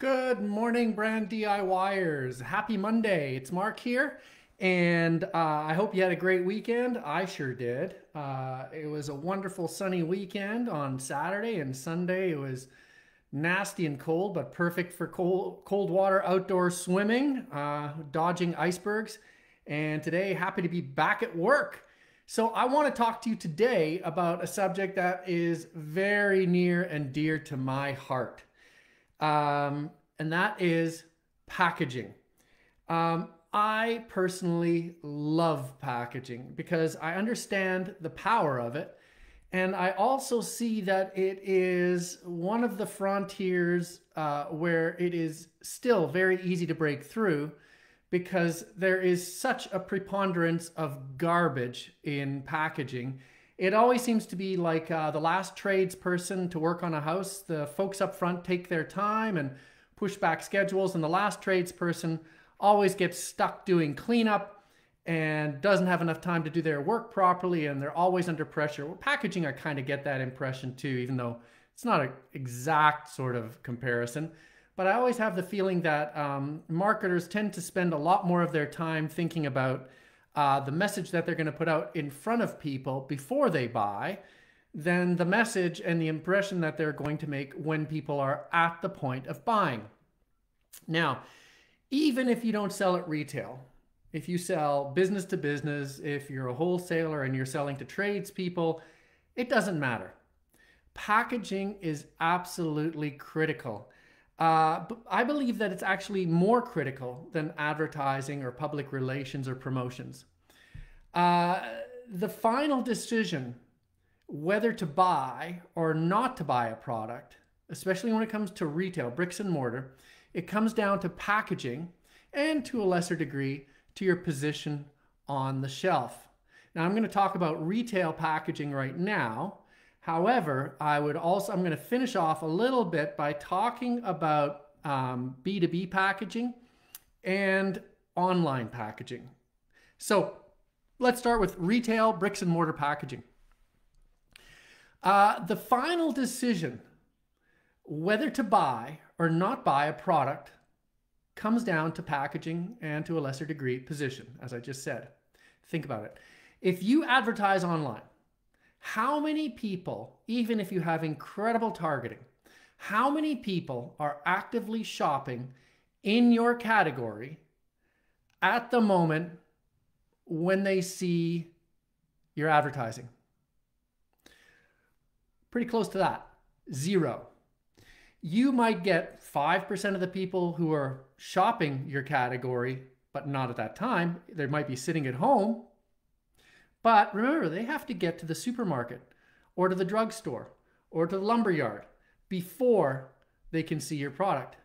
Good morning, brand DIYers. Happy Monday. It's Mark here, and I hope you had a great weekend. I sure did. It was a wonderful sunny weekend on Saturday, and Sunday it was nasty and cold, but perfect for cold water outdoor swimming, dodging icebergs. And today, happy to be back at work. So, I want to talk to you today about a subject that is very near and dear to my heart, and that is packaging. I personally love packaging because I understand the power of it. And I also see that it is one of the frontiers where it is still very easy to break through because there is such a preponderance of garbage in packaging. It always seems to be like the last tradesperson to work on a house. The folks up front take their time and push back schedules, and the last tradesperson always gets stuck doing cleanup and doesn't have enough time to do their work properly, and they're always under pressure. Well, packaging, I kind of get that impression too, even though it's not an exact sort of comparison. But I always have the feeling that marketers tend to spend a lot more of their time thinking about the message that they're going to put out in front of people before they buy than the message and the impression that they're going to make when people are at the point of buying. Now, even if you don't sell at retail, if you sell business to business, if you're a wholesaler and you're selling to tradespeople, it doesn't matter. Packaging is absolutely critical. I believe that it's actually more critical than advertising or public relations or promotions. The final decision whether to buy or not to buy a product, especially when it comes to retail, bricks and mortar, it comes down to packaging and to a lesser degree to your position on the shelf. Now, I'm going to talk about retail packaging right now. However, I'm going to finish off a little bit by talking about B2B packaging and online packaging. So let's start with retail bricks and mortar packaging. The final decision whether to buy or not buy a product comes down to packaging and to a lesser degree position, as I just said. Think about it. If you advertise online, how many people, even if you have incredible targeting, how many people are actively shopping in your category at the moment when they see your advertising? Pretty close to that. Zero. You might get 5% of the people who are shopping your category, but not at that time. They might be sitting at home. But remember, they have to get to the supermarket or to the drugstore or to the lumberyard before they can see your product.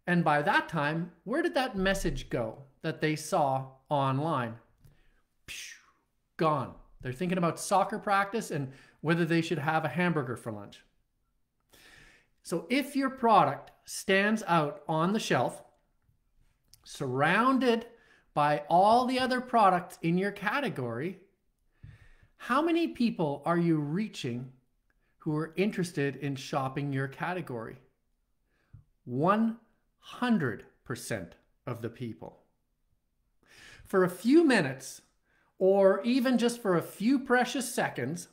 And by that time, where did that message go that they saw online? Gone. They're thinking about soccer practice and whether they should have a hamburger for lunch. So if your product stands out on the shelf, surrounded by all the other products in your category, how many people are you reaching who are interested in shopping your category? 100% of the people. For a few minutes, or even just for a few precious seconds,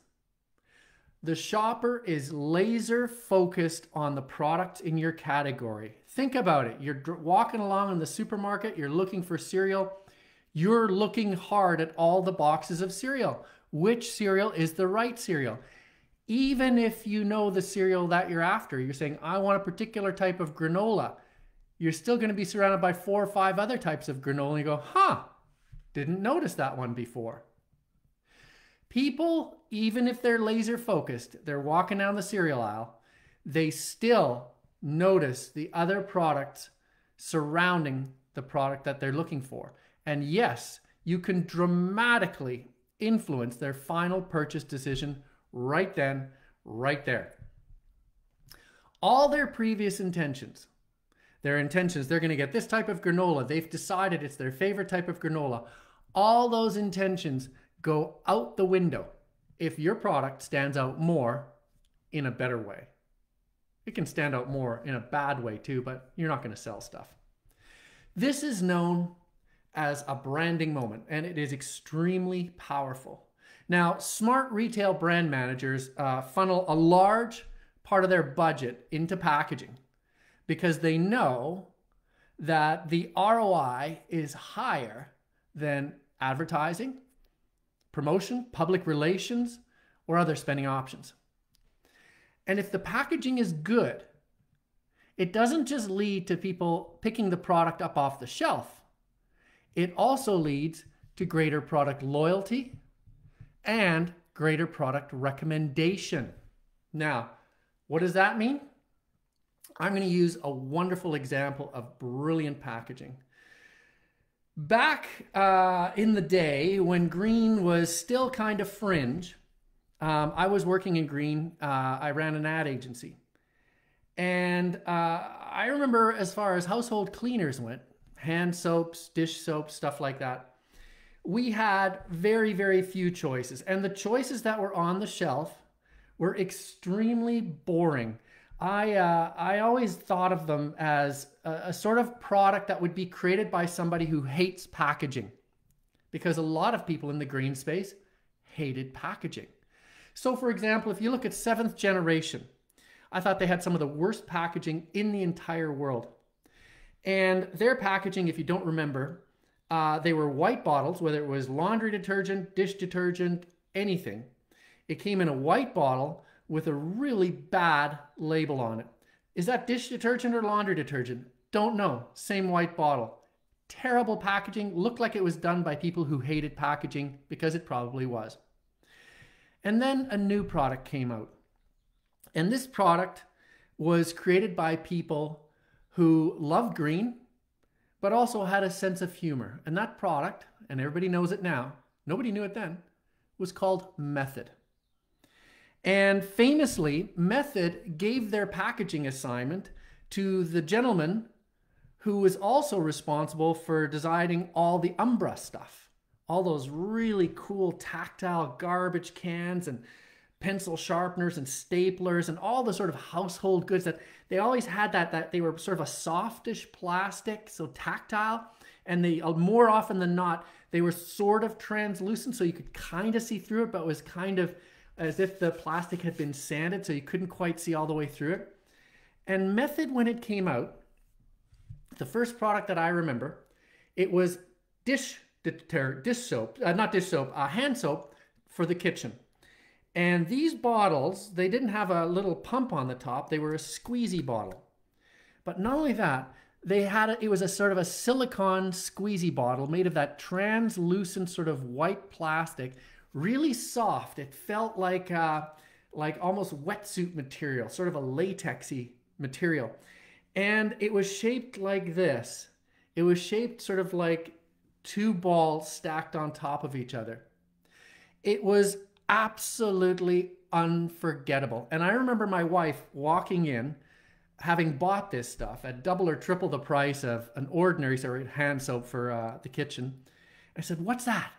the shopper is laser focused on the product in your category. Think about it. You're walking along in the supermarket, you're looking for cereal. You're looking hard at all the boxes of cereal. Which cereal is the right cereal? Even if you know the cereal that you're after, you're saying, I want a particular type of granola. You're still going to be surrounded by 4 or 5 other types of granola. And you go, didn't notice that one before. People, even if they're laser focused, they're walking down the cereal aisle, they still notice the other products surrounding the product that they're looking for. And yes, you can dramatically influence their final purchase decision right then, right there. All their previous intentions, they're going to get this type of granola. They've decided it's their favorite type of granola. All those intentions go out the window if your product stands out more in a better way. It can stand out more in a bad way too, but you're not going to sell stuff. This is known as a branding moment, and it is extremely powerful. Now, smart retail brand managers funnel a large part of their budget into packaging because they know that the ROI is higher than advertising, promotion, public relations, or other spending options. And if the packaging is good, it doesn't just lead to people picking the product up off the shelf. It also leads to greater product loyalty and greater product recommendation. Now, what does that mean? I'm going to use a wonderful example of brilliant packaging. Back in the day when green was still kind of fringe, I was working in green. I ran an ad agency. And I remember as far as household cleaners went, hand soaps, dish soaps, stuff like that, we had very, very few choices. And the choices that were on the shelf were extremely boring. I always thought of them as a sort of product that would be created by somebody who hates packaging, because a lot of people in the green space hated packaging. So for example, if you look at 7th Generation, I thought they had some of the worst packaging in the entire world. And their packaging, if you don't remember, they were white bottles, whether it was laundry detergent, dish detergent, anything. It came in a white bottle with a really bad label on it. Is that dish detergent or laundry detergent? Don't know. Same white bottle. Terrible packaging. Looked like it was done by people who hated packaging, because it probably was. And then a new product came out. And this product was created by people who loved green, but also had a sense of humor. And that product, and everybody knows it now, nobody knew it then, was called Method. And famously, Method gave their packaging assignment to the gentleman who was also responsible for designing all the Umbra stuff. All those really cool tactile garbage cans and pencil sharpeners and staplers and all the sort of household goods that they always had, that they were sort of a softish plastic, so tactile. And they, more often than not, they were sort of translucent, so you could kind of see through it, but it was kind of as if the plastic had been sanded, so you couldn't quite see all the way through it. And Method, when it came out, the first product that I remember, it was hand soap for the kitchen. And these bottles, they didn't have a little pump on the top, they were a squeezy bottle. But not only that, it was a sort of a silicone squeezy bottle made of that translucent sort of white plastic, really soft. It felt like almost wetsuit material, sort of a latexy material. And it was shaped like this. It was shaped sort of like two balls stacked on top of each other. It was absolutely unforgettable. And I remember my wife walking in, having bought this stuff at double or triple the price of an ordinary sort of hand soap for the kitchen. I said, "What's that?"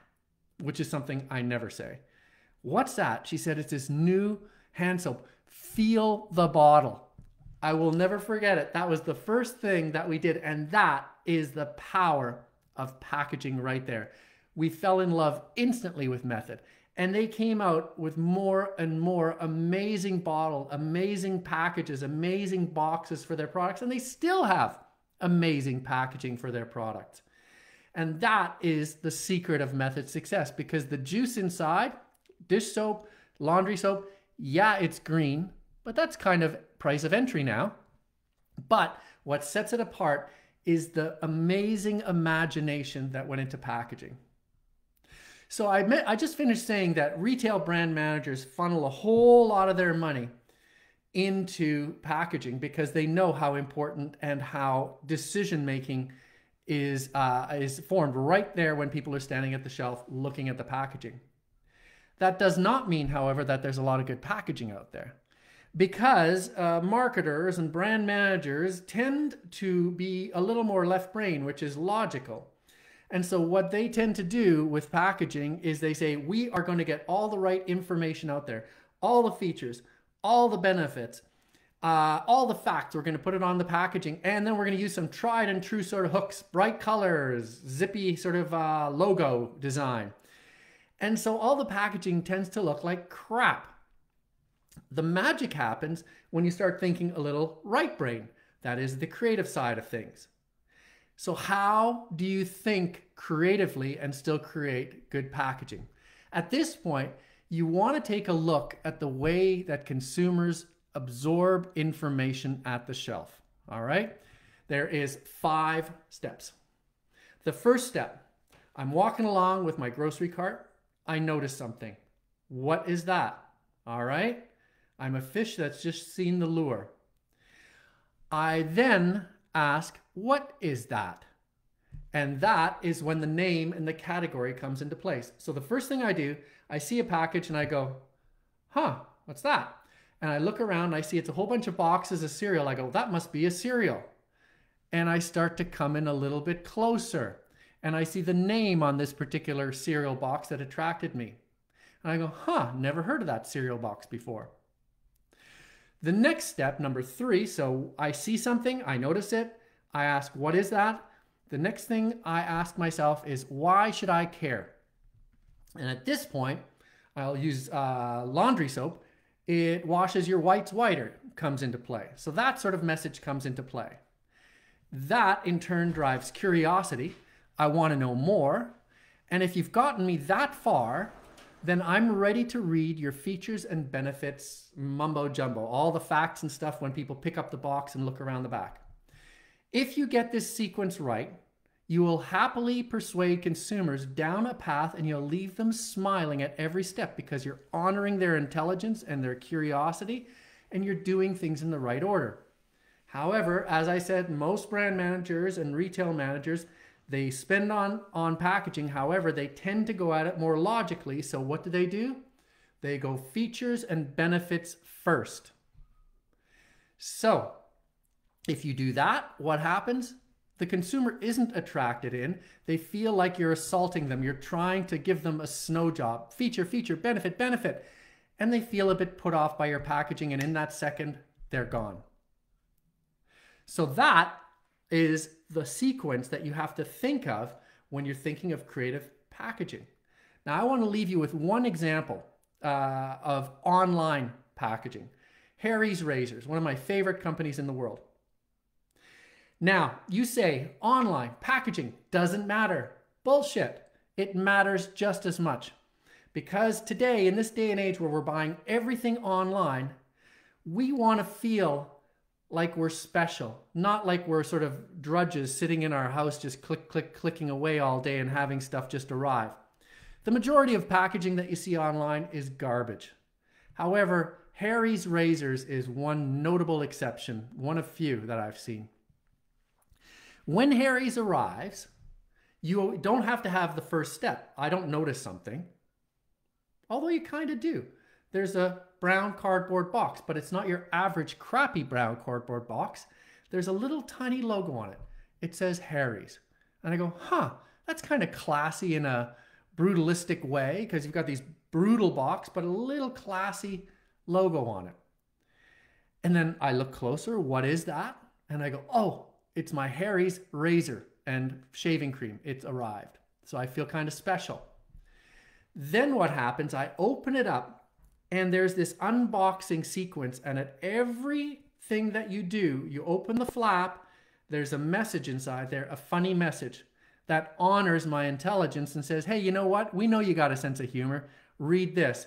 Which is something I never say. "What's that?" She said, "It's this new hand soap. Feel the bottle." I will never forget it. That was the first thing that we did. And that is the power of packaging right there. We fell in love instantly with Method. And they came out with more and more amazing bottles, amazing packages, amazing boxes for their products. And they still have amazing packaging for their products. And that is the secret of Method's success, because the juice inside, dish soap, laundry soap, yeah, it's green, but that's kind of price of entry now. But what sets it apart is the amazing imagination that went into packaging. So I just finished saying that retail brand managers funnel a whole lot of their money into packaging because they know how important and how decision-making is formed right there when people are standing at the shelf looking at the packaging. That does not mean, however, that there's a lot of good packaging out there, because marketers and brand managers tend to be a little more left brain, which is logical. And so what they tend to do with packaging is they say, we are going to get all the right information out there, all the features, all the benefits, all the facts. We're going to put it on the packaging, and then we're going to use some tried and true sort of hooks, bright colors, zippy sort of logo design. And so all the packaging tends to look like crap. The magic happens when you start thinking a little right brain. That is the creative side of things. So how do you think creatively and still create good packaging? At this point, you want to take a look at the way that consumers absorb information at the shelf. All right? There is 5 steps. The first step, I'm walking along with my grocery cart. I notice something. What is that? All right? I'm a fish that's just seen the lure. I then ask, what is that? And that is when the name and the category comes into place. So the first thing I do, I see a package and I go, huh, what's that? And I look around and I see it's a whole bunch of boxes of cereal. I go, that must be a cereal. And I start to come in a little bit closer. And I see the name on this particular cereal box that attracted me. And I go, huh, never heard of that cereal box before. The next step, number 3, so I see something, I notice it, I ask, what is that? The next thing I ask myself is, why should I care? And at this point, I'll use laundry soap. It washes your whites whiter, comes into play. So that sort of message comes into play. That in turn drives curiosity. I want to know more. And if you've gotten me that far, then I'm ready to read your features and benefits mumbo jumbo, all the facts and stuff when people pick up the box and look around the back. If you get this sequence right, you will happily persuade consumers down a path and you'll leave them smiling at every step because you're honoring their intelligence and their curiosity and you're doing things in the right order. However, as I said, most brand managers and retail managers, they spend on packaging. However, they tend to go at it more logically. So what do? They go features and benefits first. So if you do that, what happens? The consumer isn't attracted in. They feel like you're assaulting them. You're trying to give them a snow job. Feature, feature, benefit, benefit. And they feel a bit put off by your packaging. And in that second, they're gone. So that is the sequence that you have to think of when you're thinking of creative packaging. Now, I want to leave you with one example of online packaging. Harry's Razors, one of my favorite companies in the world. Now, you say online packaging doesn't matter. Bullshit. It matters just as much. Because today, in this day and age where we're buying everything online, we want to feel like we're special, not like we're sort of drudges sitting in our house just clicking away all day and having stuff just arrive. The majority of packaging that you see online is garbage. However, Harry's Razors is one notable exception, one of few that I've seen. When Harry's arrives, you don't have to have the first step. I don't notice something, although you kind of do. There's a brown cardboard box, but it's not your average crappy brown cardboard box. There's a little tiny logo on it. It says Harry's. And I go, huh, that's kind of classy in a brutalistic way because you've got these brutal box, but a little classy logo on it. And then I look closer. What is that? And I go, oh, it's my Harry's razor and shaving cream. It's arrived. So I feel kind of special. Then what happens? I open it up. And there's this unboxing sequence, and at everything that you do, you open the flap, there's a message inside there, a funny message that honors my intelligence and says, hey, you know what? We know you got a sense of humor. Read this.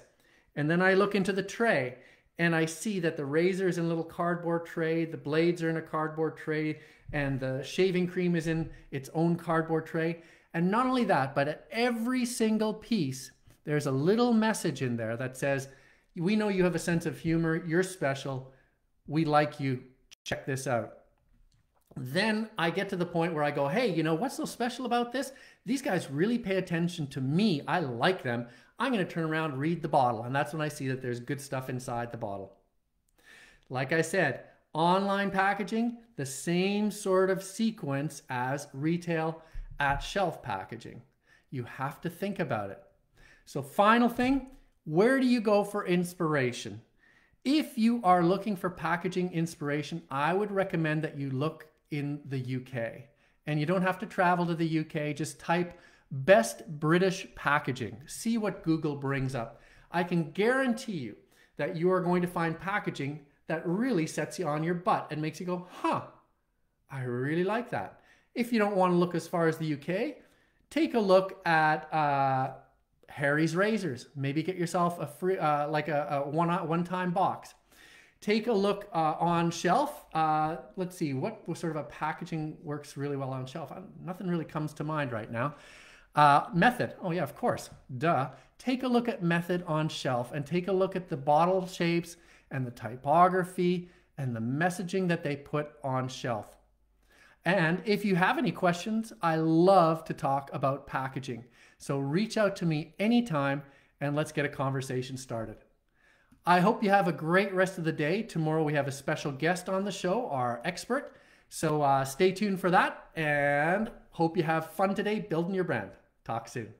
And then I look into the tray, and I see that the razor is in a little cardboard tray, the blades are in a cardboard tray, and the shaving cream is in its own cardboard tray. And not only that, but at every single piece, there's a little message in there that says, we know you have a sense of humor. You're special. We like you. Check this out. Then I get to the point where I go, hey, you know, what's so special about this? These guys really pay attention to me. I like them. I'm going to turn around, read the bottle. And that's when I see that there's good stuff inside the bottle. Like I said, online packaging, the same sort of sequence as retail at shelf packaging. You have to think about it. So final thing, where do you go for inspiration? If you are looking for packaging inspiration, I would recommend that you look in the UK. And you don't have to travel to the UK, just type best British packaging. See what Google brings up. I can guarantee you that you are going to find packaging that really sets you on your butt and makes you go, huh, I really like that. If you don't want to look as far as the UK, take a look at Harry's razors. Maybe get yourself a free, like a one-time box. Take a look on shelf. Let's see, what sort of a packaging works really well on shelf? Nothing really comes to mind right now. Method. Oh yeah, of course. Duh. Take a look at Method on shelf and take a look at the bottle shapes and the typography and the messaging that they put on shelf. And if you have any questions, I love to talk about packaging. So reach out to me anytime and let's get a conversation started. I hope you have a great rest of the day. Tomorrow we have a special guest on the show, our expert. So stay tuned for that and hope you have fun today building your brand. Talk soon.